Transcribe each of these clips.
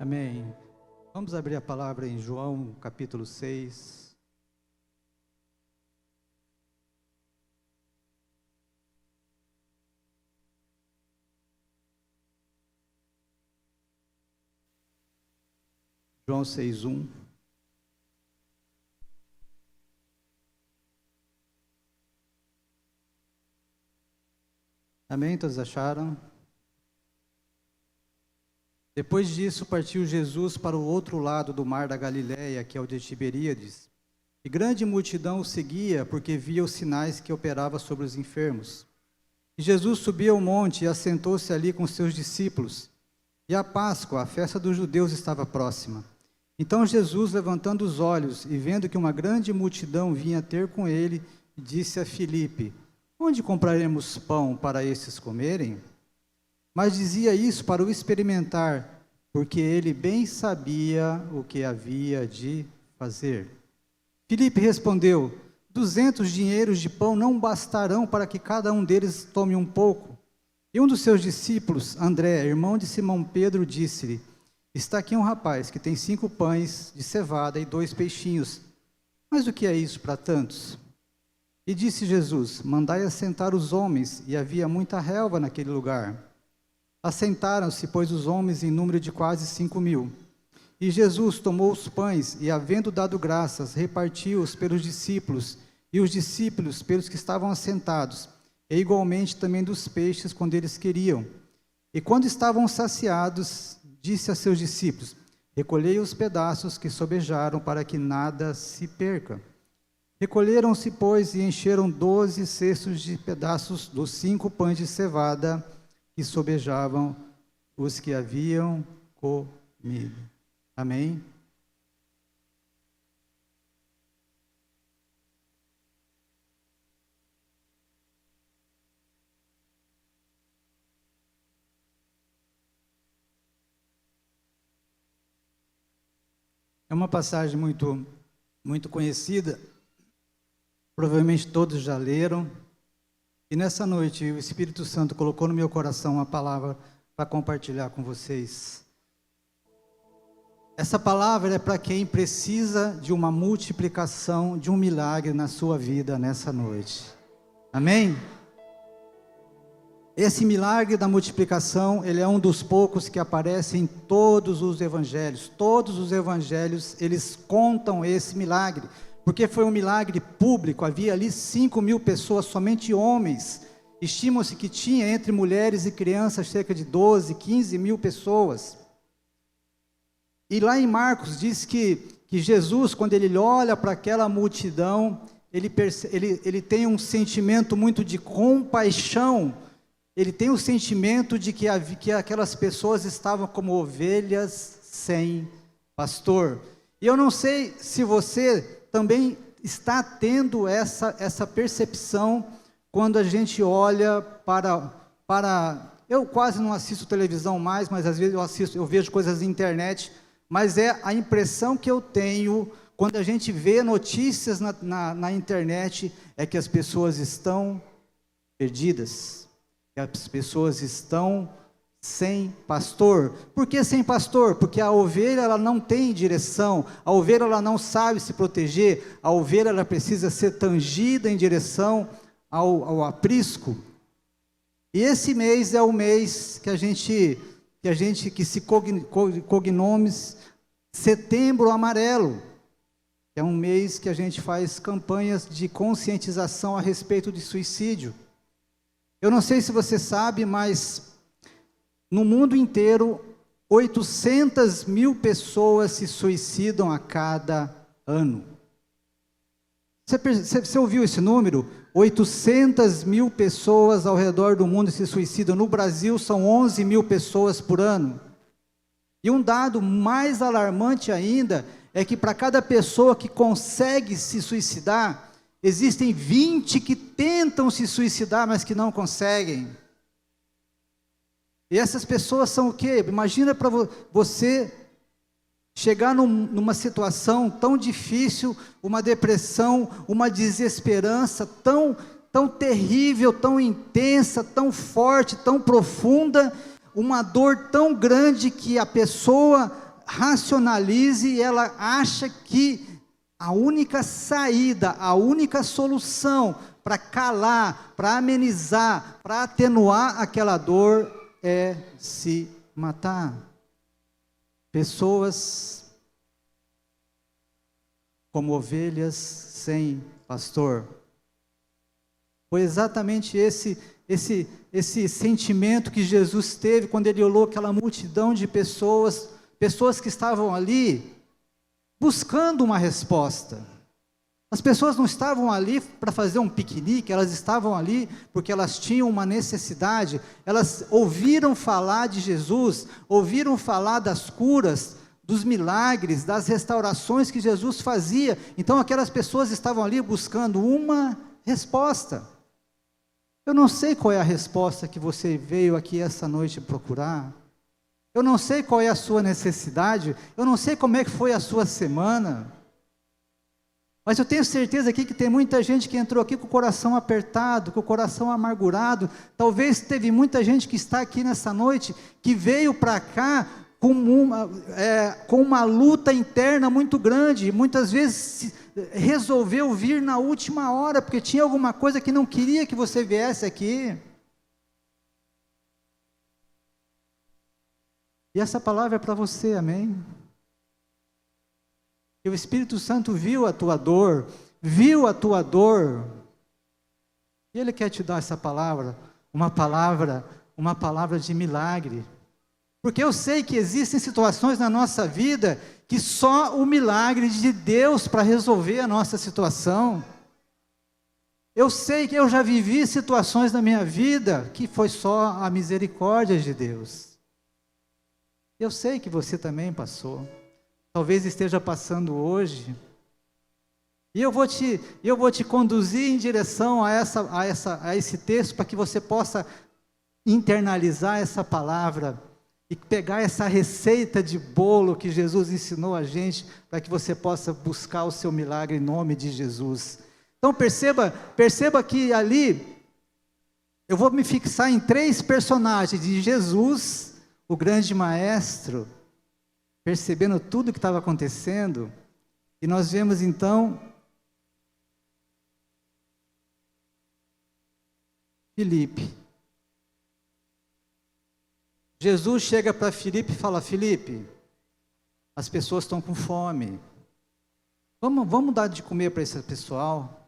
Amém. Vamos abrir a palavra em João, capítulo 6. João 6:1. Amém? Todos acharam? Depois disso, partiu Jesus para o outro lado do mar da Galileia, que é o de Tiberíades. E grande multidão o seguia, porque via os sinais que operava sobre os enfermos. E Jesus subiu ao monte e assentou-se ali com seus discípulos. E a Páscoa, a festa dos judeus, estava próxima. Então Jesus, levantando os olhos e vendo que uma grande multidão vinha ter com ele, disse a Filipe: onde compraremos pão para estes comerem? Mas dizia isso para o experimentar, porque ele bem sabia o que havia de fazer. Filipe respondeu: 200 dinheiros de pão não bastarão para que cada um deles tome um pouco. E um dos seus discípulos, André, irmão de Simão Pedro, disse-lhe: está aqui um rapaz que tem 5 pães de cevada e 2 peixinhos. Mas o que é isso para tantos? E disse Jesus: mandai assentar os homens. E havia muita relva naquele lugar. Assentaram-se, pois, os homens em número de quase 5.000. E Jesus tomou os pães e, havendo dado graças, repartiu-os pelos discípulos, e os discípulos pelos que estavam assentados, e igualmente também dos peixes, quando eles queriam. E quando estavam saciados, disse a seus discípulos: recolhei os pedaços que sobejaram, para que nada se perca. Recolheram-se, pois, e encheram 12 cestos de pedaços dos 5 pães de cevada, que sobejavam os que haviam comido. Amém? É uma passagem muito conhecida, provavelmente todos já leram. E nessa noite, o Espírito Santo colocou no meu coração uma palavra para compartilhar com vocês. Essa palavra é para quem precisa de uma multiplicação, de um milagre na sua vida nessa noite. Amém? Esse milagre da multiplicação, ele é um dos poucos que aparece em todos os evangelhos. Todos os evangelhos, eles contam esse milagre. Porque foi um milagre público, havia ali 5.000 pessoas, somente homens. Estima-se que tinha entre mulheres e crianças cerca de 12, 15 mil pessoas. E lá em Marcos diz que Jesus, quando ele olha para aquela multidão, ele tem um sentimento muito de compaixão. Ele tem o sentimento de que aquelas pessoas estavam como ovelhas sem pastor. E eu não sei se você também está tendo essa percepção quando a gente olha para... Eu quase não assisto televisão mais, mas às vezes eu vejo coisas na internet, mas é a impressão que eu tenho quando a gente vê notícias na internet, é que as pessoas estão perdidas, que as pessoas estão sem pastor. Por que sem pastor? Porque a ovelha ela não tem direção, a ovelha ela não sabe se proteger, a ovelha ela precisa ser tangida em direção ao aprisco. E esse mês é o mês que se cognome Setembro Amarelo, que é um mês que a gente faz campanhas de conscientização a respeito de suicídio. Eu não sei se você sabe, mas no mundo inteiro, 800.000 pessoas se suicidam a cada ano. Você ouviu esse número? 800.000 pessoas ao redor do mundo se suicidam. No Brasil, são 11.000 pessoas por ano. E um dado mais alarmante ainda, é que para cada pessoa que consegue se suicidar, existem 20 que tentam se suicidar, mas que não conseguem. E essas pessoas são o quê? Imagina para você chegar numa situação tão difícil, uma depressão, uma desesperança tão terrível, tão intensa, tão forte, tão profunda, uma dor tão grande que a pessoa racionalize e ela acha que a única saída, a única solução para calar, para amenizar, para atenuar aquela dor é se matar. Pessoas como ovelhas sem pastor. Foi exatamente esse sentimento que Jesus teve quando ele olhou aquela multidão de pessoas que estavam ali buscando uma resposta. As pessoas não estavam ali para fazer um piquenique, elas estavam ali porque elas tinham uma necessidade, elas ouviram falar de Jesus, ouviram falar das curas, dos milagres, das restaurações que Jesus fazia. Então aquelas pessoas estavam ali buscando uma resposta. Eu não sei qual é a resposta que você veio aqui essa noite procurar. Eu não sei qual é a sua necessidade, eu não sei como é que foi a sua semana. Mas eu tenho certeza aqui que tem muita gente que entrou aqui com o coração apertado, com o coração amargurado. Talvez teve muita gente que está aqui nessa noite, que veio para cá com uma luta interna muito grande. Muitas vezes resolveu vir na última hora, porque tinha alguma coisa que não queria que você viesse aqui. E essa palavra é para você, amém? E o Espírito Santo viu a tua dor, e Ele quer te dar essa palavra, uma palavra de milagre. Porque eu sei que existem situações na nossa vida que só o milagre de Deus para resolver a nossa situação. Eu sei que eu já vivi situações na minha vida que foi só a misericórdia de Deus. Eu sei que você também passou. Talvez esteja passando hoje, e eu vou te conduzir em direção a esse texto, para que você possa internalizar essa palavra, e pegar essa receita de bolo que Jesus ensinou a gente, para que você possa buscar o seu milagre em nome de Jesus. Então perceba que ali, eu vou me fixar em 3 personagens, de Jesus, o grande maestro, percebendo tudo o que estava acontecendo, e nós vemos então Filipe. Jesus chega para Filipe e fala: Filipe, as pessoas estão com fome, vamos dar de comer para esse pessoal.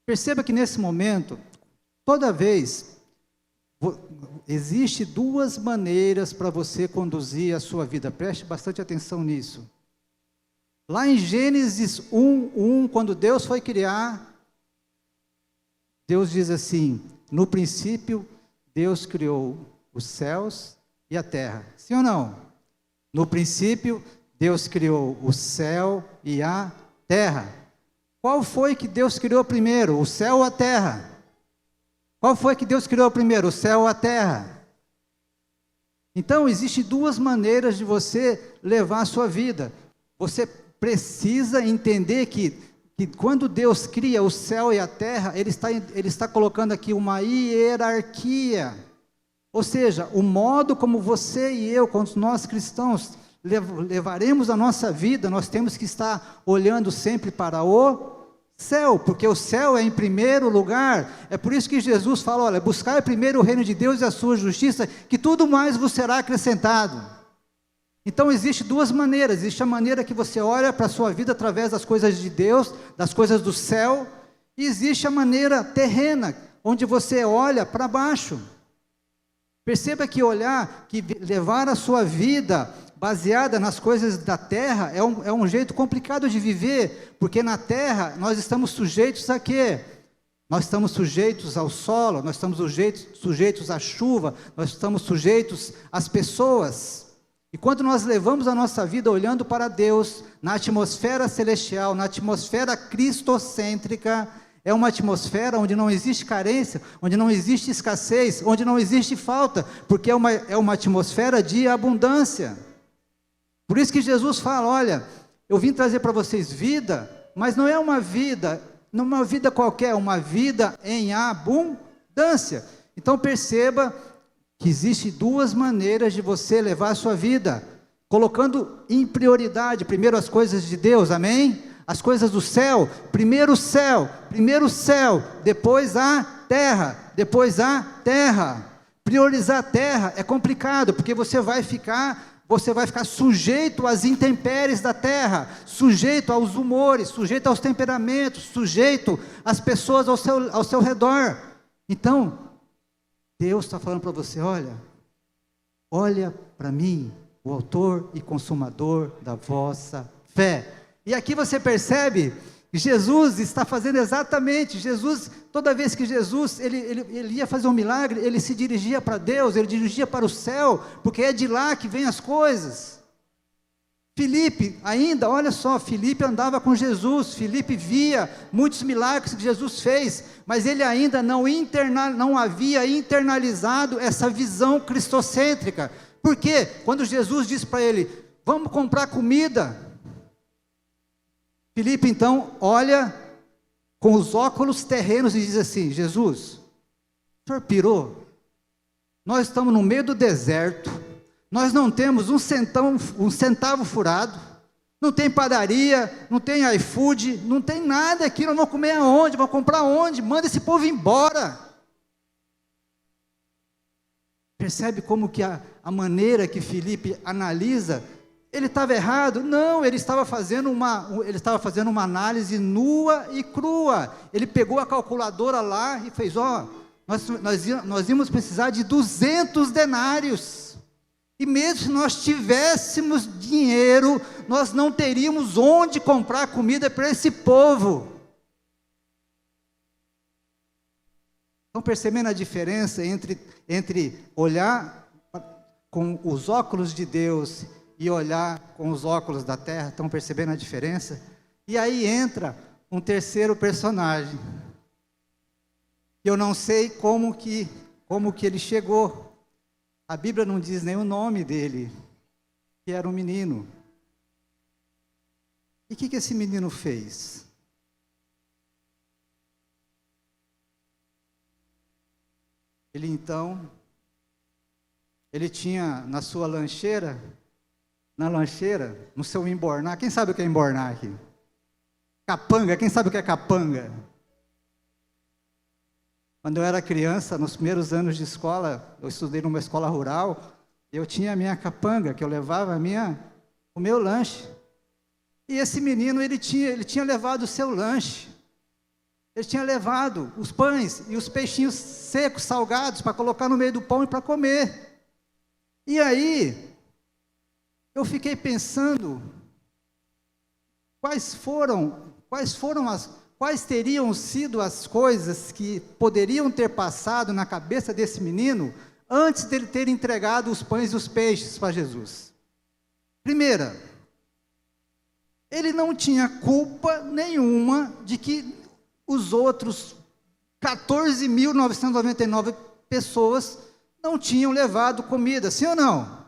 Perceba que nesse momento, toda vez, existe 2 maneiras para você conduzir a sua vida, preste bastante atenção nisso. Lá em Gênesis 1, quando Deus foi criar, Deus diz assim: no princípio Deus criou os céus e a terra, sim ou não? No princípio Deus criou o céu e a terra. Qual foi que Deus criou primeiro, o céu ou a terra? Qual foi que Deus criou primeiro, o céu ou a terra? Então, existem 2 maneiras de você levar a sua vida. Você precisa entender que quando Deus cria o céu e a terra, Ele está colocando aqui uma hierarquia. Ou seja, o modo como você e eu, quando nós cristãos, levaremos a nossa vida, nós temos que estar olhando sempre para o céu, porque o céu é em primeiro lugar. É por isso que Jesus fala: olha, buscai primeiro o reino de Deus e a sua justiça, que tudo mais vos será acrescentado. Então existe 2 maneiras. Existe a maneira que você olha para a sua vida através das coisas de Deus, das coisas do céu, e existe a maneira terrena, onde você olha para baixo. Perceba que levar a sua vida baseada nas coisas da terra é um jeito complicado de viver, porque na terra nós estamos sujeitos a quê? Nós estamos sujeitos ao solo, nós estamos sujeitos à chuva, nós estamos sujeitos às pessoas. E quando nós levamos a nossa vida olhando para Deus, na atmosfera celestial, na atmosfera cristocêntrica, é uma atmosfera onde não existe carência, onde não existe escassez, onde não existe falta, porque é uma atmosfera de abundância. Por isso que Jesus fala: olha, eu vim trazer para vocês vida, mas não é uma vida qualquer, é uma vida em abundância. Então perceba que existem 2 maneiras de você levar a sua vida. colocando em prioridade primeiro as coisas de Deus, amém? As coisas do céu, primeiro o céu, depois a terra, Priorizar a terra é complicado, porque você vai ficar sujeito às intempéries da terra, sujeito aos humores, sujeito aos temperamentos, sujeito às pessoas ao seu redor. Então, Deus está falando para você, olha para mim, o autor e consumador da vossa fé. E aqui você percebe que Jesus está fazendo exatamente, toda vez que Jesus ele ia fazer um milagre, ele se dirigia para Deus, ele dirigia para o céu, porque é de lá que vem as coisas. Filipe, olha só, Filipe andava com Jesus, Filipe via muitos milagres que Jesus fez, mas ele ainda não havia internalizado essa visão cristocêntrica. Por quê? Quando Jesus disse para ele, vamos comprar comida, Filipe então olha com os óculos terrenos e diz assim, Jesus, o senhor pirou? Nós estamos no meio do deserto, nós não temos um centavo furado, não tem padaria, não tem iFood, não tem nada aqui, nós vamos comer aonde, vamos comprar aonde? Manda esse povo embora. Percebe como que a maneira que Filipe analisa, ele estava errado? Não, ele estava fazendo uma análise nua e crua. Ele pegou a calculadora lá e fez, nós íamos precisar de 200 denários. E mesmo se nós tivéssemos dinheiro, nós não teríamos onde comprar comida para esse povo. Estão percebendo a diferença entre olhar com os óculos de Deus e olhar com os óculos da terra? Estão percebendo a diferença? E aí entra um terceiro personagem. Eu não sei como que ele chegou. A Bíblia não diz nem o nome dele, que era um menino. E o que esse menino fez? Ele tinha na sua lancheira, no seu embornar, quem sabe o que é embornar aqui? Capanga, quem sabe o que é capanga? Quando eu era criança, nos primeiros anos de escola, eu estudei numa escola rural, eu tinha a minha capanga, que eu levava o meu lanche. E esse menino, ele tinha levado o seu lanche. Ele tinha levado os pães e os peixinhos secos, salgados, para colocar no meio do pão e para comer. E aí, eu fiquei pensando, quais teriam sido as coisas que poderiam ter passado na cabeça desse menino antes dele ter entregado os pães e os peixes para Jesus. Primeira, ele não tinha culpa nenhuma de que os outros 14.999 pessoas não tinham levado comida, sim ou não?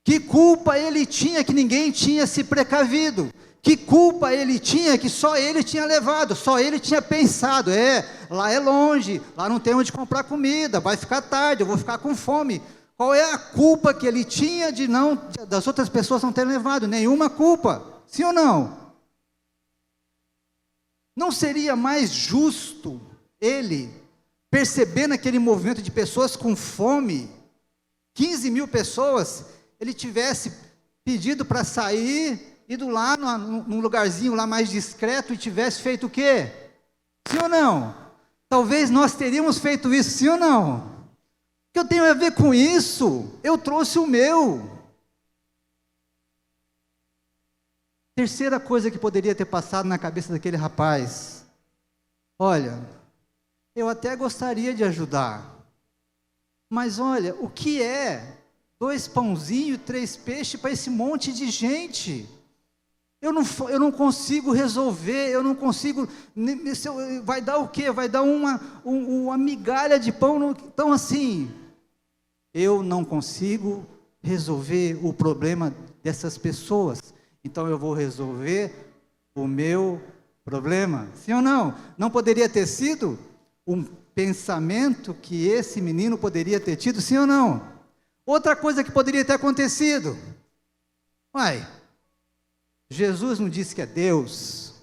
Que culpa ele tinha que ninguém tinha se precavido? Que culpa ele tinha que só ele tinha levado, só ele tinha pensado, lá é longe, lá não tem onde comprar comida, vai ficar tarde, eu vou ficar com fome. Qual é a culpa que ele tinha das outras pessoas não terem levado? Nenhuma culpa, sim ou não? Não seria mais justo ele, percebendo aquele movimento de pessoas com fome, 15.000 pessoas, ele tivesse pedido para sair, ido lá num lugarzinho lá mais discreto e tivesse feito o quê? Sim ou não? Talvez nós teríamos feito isso, sim ou não? O que eu tenho a ver com isso? Eu trouxe o meu. Terceira coisa que poderia ter passado na cabeça daquele rapaz: olha, eu até gostaria de ajudar, mas olha, o que é 2 pãozinhos e 3 peixes para esse monte de gente? Eu não consigo resolver, eu não consigo, vai dar o quê? Vai dar uma migalha de pão, então assim, eu não consigo resolver o problema dessas pessoas, então eu vou resolver o meu problema, sim ou não? Não poderia ter sido um pensamento que esse menino poderia ter tido, sim ou não? Outra coisa que poderia ter acontecido: Uai, Jesus não disse que é Deus?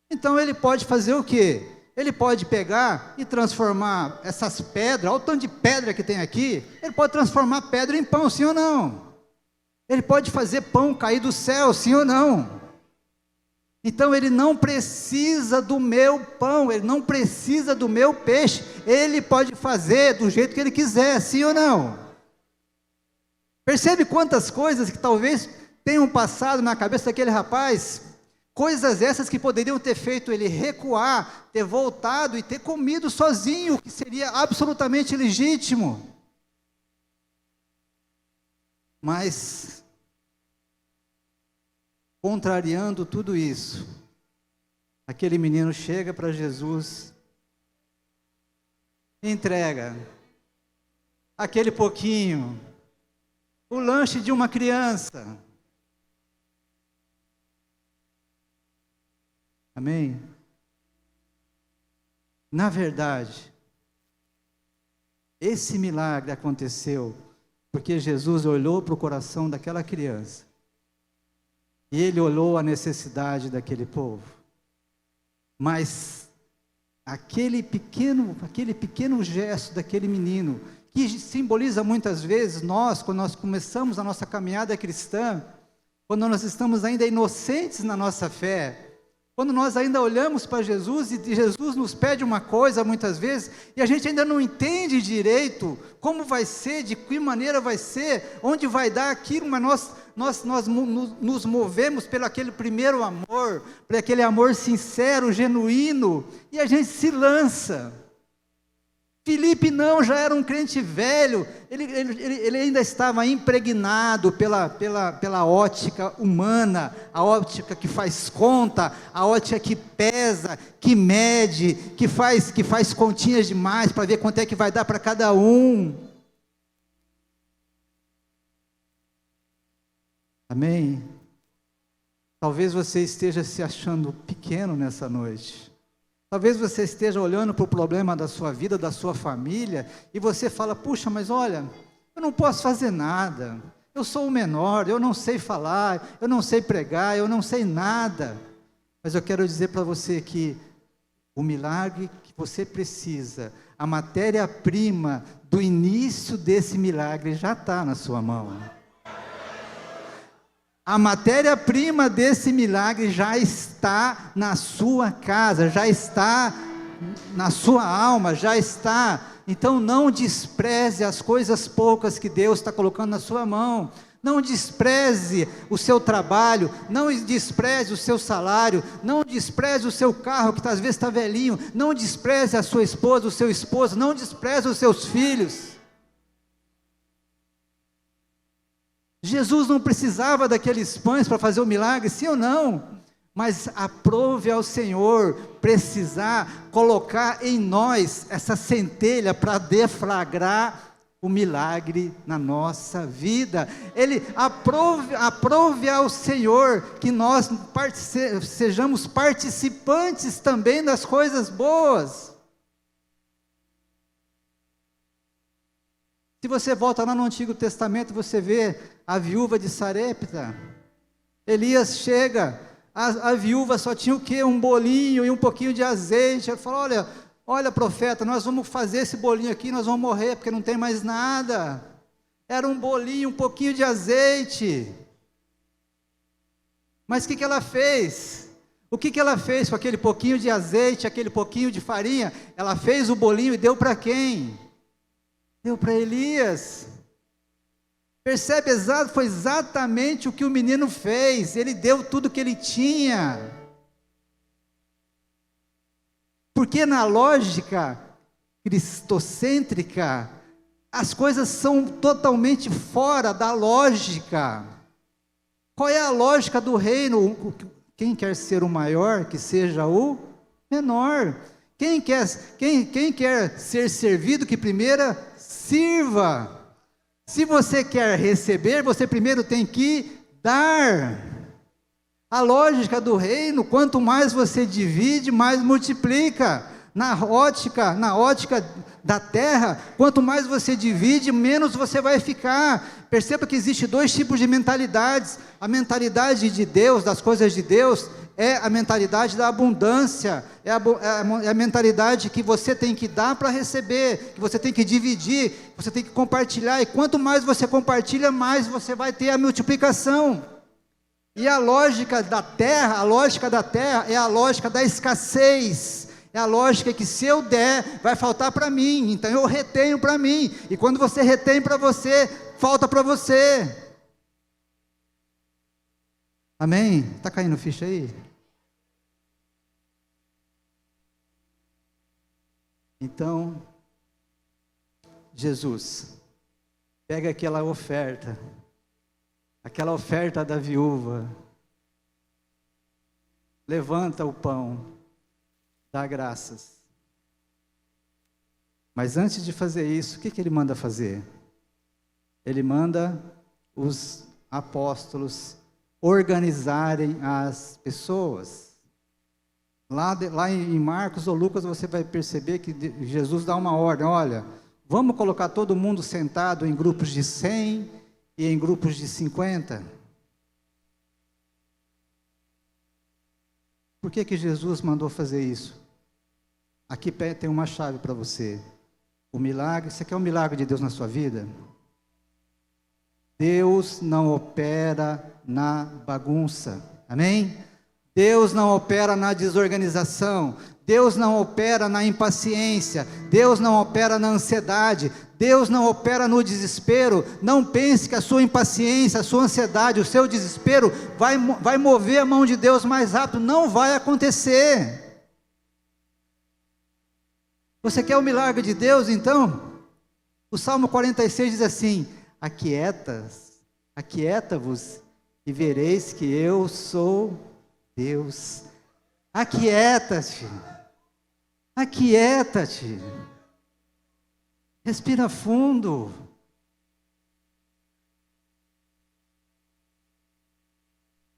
Então ele pode fazer o quê? Ele pode pegar e transformar essas pedras, olha o tanto de pedra que tem aqui, ele pode transformar pedra em pão, sim ou não? Ele pode fazer pão cair do céu, sim ou não? Então ele não precisa do meu pão, ele não precisa do meu peixe, ele pode fazer do jeito que ele quiser, sim ou não? Percebe quantas coisas que talvez tenham passado na cabeça daquele rapaz? Coisas essas que poderiam ter feito ele recuar, ter voltado e ter comido sozinho, que seria absolutamente legítimo. Mas, contrariando tudo isso, aquele menino chega para Jesus, entrega aquele pouquinho, o lanche de uma criança. Amém? Na verdade, esse milagre aconteceu porque Jesus olhou para o coração daquela criança e ele olhou a necessidade daquele povo. Mas aquele pequeno gesto daquele menino, que simboliza muitas vezes nós, quando nós começamos a nossa caminhada cristã, quando nós estamos ainda inocentes na nossa fé, quando nós ainda olhamos para Jesus e Jesus nos pede uma coisa muitas vezes, e a gente ainda não entende direito como vai ser, de que maneira vai ser, onde vai dar aquilo, mas nós nos movemos pelo aquele primeiro amor, por aquele amor sincero, genuíno, e a gente se lança. Filipe não, já era um crente velho, ele ainda estava impregnado pela ótica humana, a ótica que faz conta, a ótica que pesa, que mede, que faz continhas demais para ver quanto é que vai dar para cada um. Amém? Talvez você esteja se achando pequeno nessa noite. Talvez você esteja olhando para o problema da sua vida, da sua família, e você fala, puxa, mas olha, eu não posso fazer nada, eu sou o menor, eu não sei falar, eu não sei pregar, eu não sei nada. Mas eu quero dizer para você que o milagre que você precisa, a matéria-prima do início desse milagre já está na sua mão. A matéria-prima desse milagre já está na sua casa, já está na sua alma, já está. Então não despreze as coisas poucas que Deus está colocando na sua mão. Não despreze o seu trabalho, não despreze o seu salário, não despreze o seu carro que às vezes está velhinho, não despreze a sua esposa, o seu esposo, não despreze os seus filhos. Jesus não precisava daqueles pães para fazer o milagre, sim ou não? Mas aprove ao Senhor precisar colocar em nós essa centelha para deflagrar o milagre na nossa vida. Ele aprove ao Senhor que nós sejamos participantes também das coisas boas. Se você volta lá no Antigo Testamento, você vê a viúva de Sarepta. Elias chega, a viúva só tinha o quê? Um bolinho e um pouquinho de azeite. Ela falou, olha profeta, nós vamos fazer esse bolinho aqui, nós vamos morrer, porque não tem mais nada. Era um bolinho, um pouquinho de azeite. Mas o que ela fez? O que ela fez com aquele pouquinho de azeite, aquele pouquinho de farinha? Ela fez o bolinho e deu para quem? Deu para Elias. Percebe, foi exatamente o que o menino fez. Ele deu tudo que ele tinha. Porque na lógica cristocêntrica, as coisas são totalmente fora da lógica. Qual é a lógica do reino? Quem quer ser o maior, que seja o menor. Quem quer ser servido, que primeiro sirva. Se você quer receber, você primeiro tem que dar. A lógica do reino, quanto mais você divide, mais multiplica. Na ótica da terra, quanto mais você divide, menos você vai ficar. Perceba que existe dois tipos de mentalidades. A mentalidade de Deus, das coisas de Deus, é a mentalidade da abundância, é a mentalidade que você tem que dar para receber, que você tem que dividir, você tem que compartilhar, e quanto mais você compartilha, mais você vai ter a multiplicação. E a lógica da terra é a lógica da escassez, é a lógica que se eu der, vai faltar para mim, então eu retenho para mim, e quando você retém para você, falta para você. Amém? Está caindo ficha aí? Então, Jesus pega aquela oferta da viúva, levanta o pão, dá graças. Mas antes de fazer isso, o que ele manda fazer? Ele manda os apóstolos organizarem as pessoas. Lá em Marcos ou Lucas você vai perceber que Jesus dá uma ordem: olha, vamos colocar todo mundo sentado em grupos de 100 e em grupos de 50. Por que Jesus mandou fazer isso? Aqui tem uma chave para você. O milagre, você quer um milagre de Deus na sua vida? Deus não opera na bagunça, amém? Deus não opera na desorganização, Deus não opera na impaciência, Deus não opera na ansiedade, Deus não opera no desespero. Não pense que a sua impaciência, a sua ansiedade, o seu desespero vai mover a mão de Deus mais rápido. Não vai acontecer. Você quer o milagre de Deus, então? O Salmo 46 diz assim: aquieta-vos e vereis que eu sou Deus. Aquieta-te, aquieta-te, respira fundo.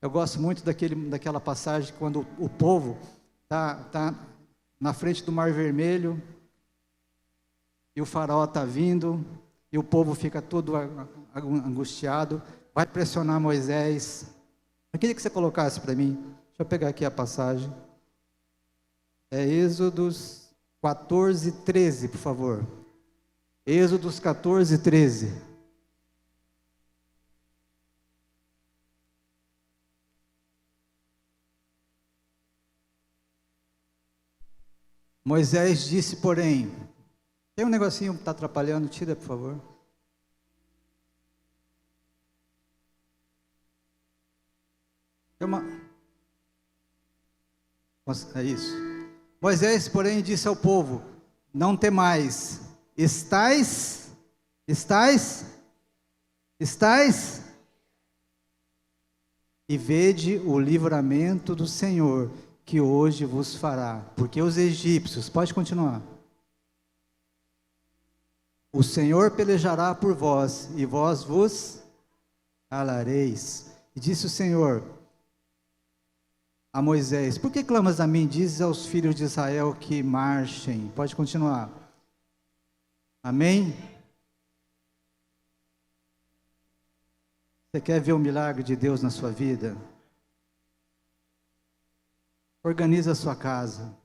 Eu gosto muito daquela passagem quando o povo está na frente do Mar Vermelho e o faraó está vindo e o povo fica todo angustiado, vai pressionar Moisés. Eu queria que você colocasse para mim, deixa eu pegar aqui a passagem, é Êxodos 14, 13, por favor. Êxodos 14, 13. Moisés disse, porém, tem um negocinho que está atrapalhando, tira por favor. É isso. Moisés, porém, disse ao povo: não temais, estais, e vede o livramento do Senhor, que hoje vos fará, porque os egípcios, pode continuar, o Senhor pelejará por vós, e vós vos calareis. E disse o Senhor a Moisés: por que clamas a mim? Dizes aos filhos de Israel que marchem. Pode continuar. Amém? Você quer ver o milagre de Deus na sua vida? Organiza a sua casa,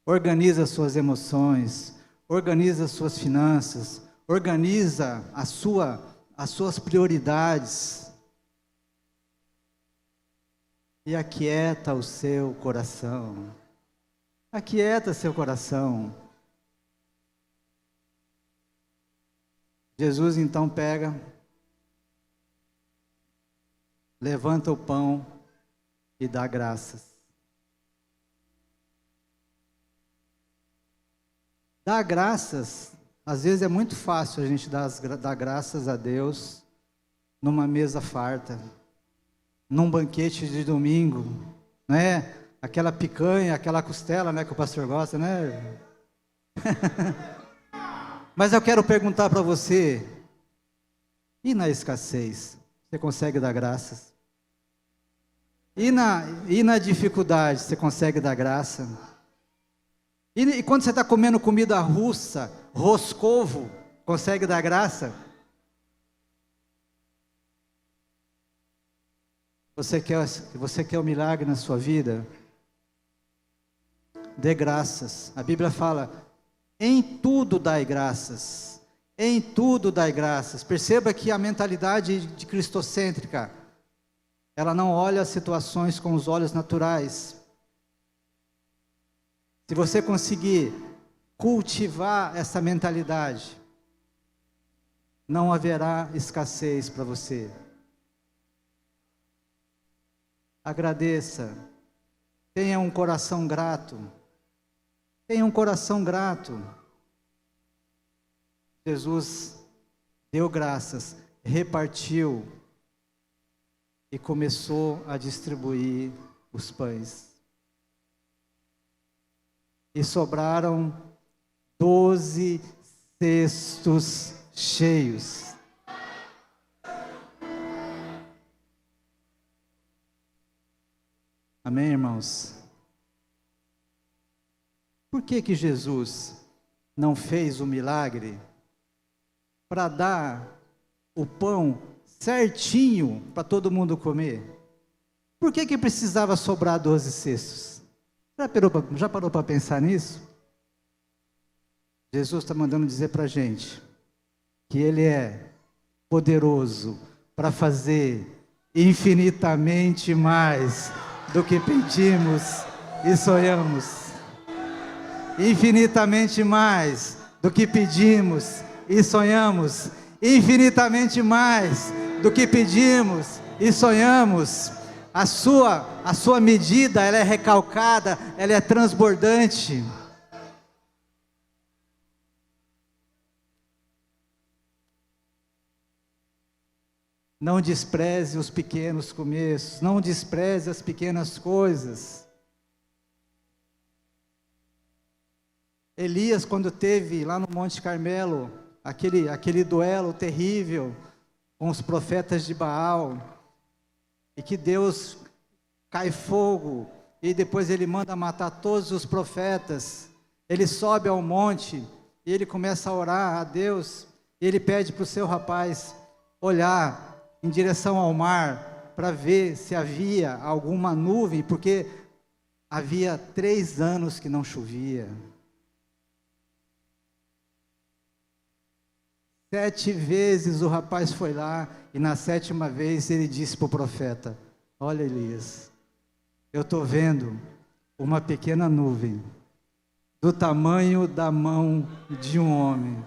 organiza as suas emoções, organiza as suas finanças, organiza as suas prioridades. E aquieta o seu coração. Aquieta seu coração. Jesus então pega, levanta o pão e dá graças. Dar graças, às vezes é muito fácil a gente dar graças a Deus numa mesa farta, num banquete de domingo, né? Aquela picanha, aquela costela, né, que o pastor gosta, né? Mas eu quero perguntar para você, e na escassez, você consegue dar graças? E na dificuldade, você consegue dar graça? E quando você está comendo comida russa, Roscovo consegue dar graça? Você quer um milagre na sua vida? Dê graças. A Bíblia fala, em tudo dai graças. Em tudo dai graças. Perceba que a mentalidade de cristocêntrica, ela não olha as situações com os olhos naturais. Se você conseguir cultivar essa mentalidade, não haverá escassez para você. Agradeça. Tenha um coração grato. Tenha um coração grato. Jesus deu graças, repartiu e começou a distribuir os pães. E sobraram 12 cestos cheios. Amém, irmãos? Por que Jesus não fez o milagre para dar o pão certinho para todo mundo comer? Por que precisava sobrar 12 cestos? Já parou para pensar nisso? Jesus está mandando dizer para a gente que Ele é poderoso para fazer infinitamente mais do que pedimos e sonhamos. Infinitamente mais do que pedimos e sonhamos. Infinitamente mais do que pedimos e sonhamos. A sua medida, ela é recalcada, ela é transbordante. Não despreze os pequenos começos, não despreze as pequenas coisas. Elias, quando teve lá no Monte Carmelo, aquele duelo terrível com os profetas de Baal, e que Deus cai fogo, e depois ele manda matar todos os profetas, ele sobe ao monte, e ele começa a orar a Deus, e ele pede para o seu rapaz olhar em direção ao mar, para ver se havia alguma nuvem, porque havia 3 anos que não chovia. 7 vezes o rapaz foi lá, e na 7ª vez ele disse para o profeta: olha, Elias, eu estou vendo uma pequena nuvem, do tamanho da mão de um homem.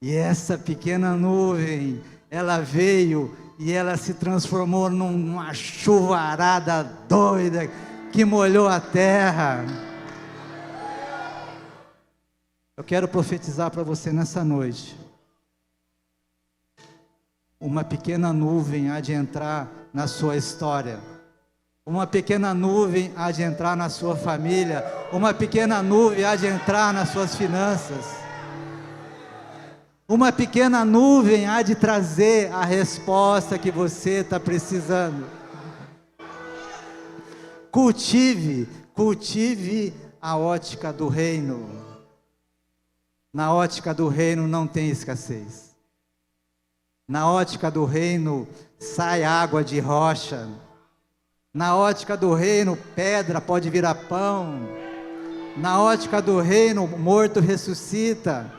E essa pequena nuvem, ela veio e ela se transformou numa chuvarada doida que molhou a terra. Eu quero profetizar para você nessa noite. Uma pequena nuvem há de entrar na sua história. Uma pequena nuvem há de entrar na sua família. Uma pequena nuvem há de entrar nas suas finanças. Uma pequena nuvem há de trazer a resposta que você está precisando. Cultive a ótica do reino. Na ótica do reino não tem escassez. Na ótica do reino sai água de rocha. Na ótica do reino, pedra pode virar pão. Na ótica do reino, morto ressuscita.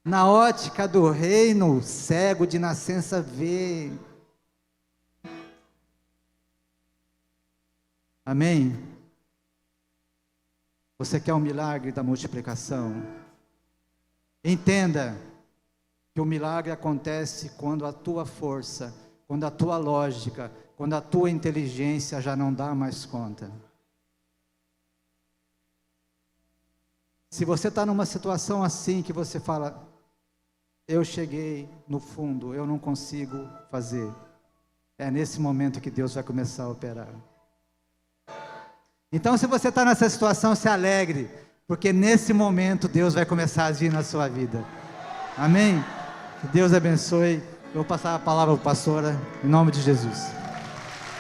Na ótica do reino, cego de nascença vê. Amém? Você quer um milagre da multiplicação? Entenda que o milagre acontece quando a tua força, quando a tua lógica, quando a tua inteligência já não dá mais conta. Se você está numa situação assim que você fala: eu cheguei no fundo, eu não consigo fazer, é nesse momento que Deus vai começar a operar. Então, se você está nessa situação, se alegre, porque nesse momento Deus vai começar a agir na sua vida. Amém? Que Deus abençoe. Eu vou passar a palavra para a pastora, em nome de Jesus.